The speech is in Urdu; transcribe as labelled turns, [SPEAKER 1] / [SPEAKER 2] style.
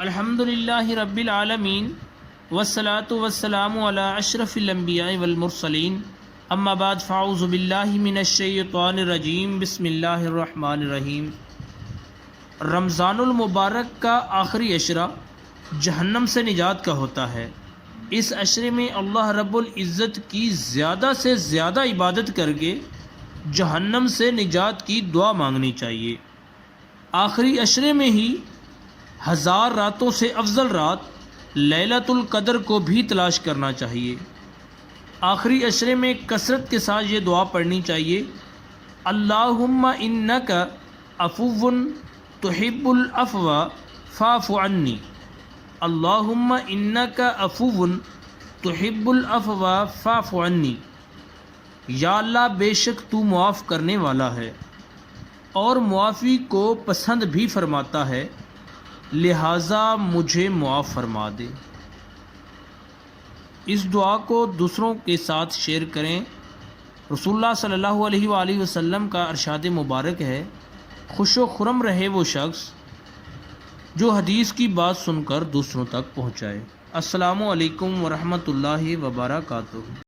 [SPEAKER 1] الحمدللہ رب العالمین والصلاة والسلام علی اشرف الانبیاء والمرسلین اما بعد فاعوذ باللہ من الشیطان الرجیم بسم اللہ الرحمن الرحیم۔ رمضان المبارک کا آخری عشرہ جہنم سے نجات کا ہوتا ہے۔ اس عشرے میں اللہ رب العزت کی زیادہ سے زیادہ عبادت کر کے جہنم سے نجات کی دعا مانگنی چاہیے۔ آخری عشرے میں ہی 1000 راتوں سے افضل رات لیلۃ القدر کو بھی تلاش کرنا چاہیے۔ آخری عشرے میں کثرت کے ساتھ یہ دعا پڑھنی چاہیے، اللہم انک عفو تحب العفو فاعف عنی، اللہم انک عفو تحب العفو فاعف عنی۔ یا اللہ بے شک تو معاف کرنے والا ہے اور معافی کو پسند بھی فرماتا ہے، لہٰذا مجھے معاف فرما دے۔ اس دعا کو دوسروں کے ساتھ شیئر کریں۔ رسول اللہ صلی اللہ علیہ وآلہ وسلم کا ارشاد مبارک ہے، خوش و خرم رہے وہ شخص جو حدیث کی بات سن کر دوسروں تک پہنچائے۔ السلام علیکم ورحمۃ اللہ وبرکاتہ۔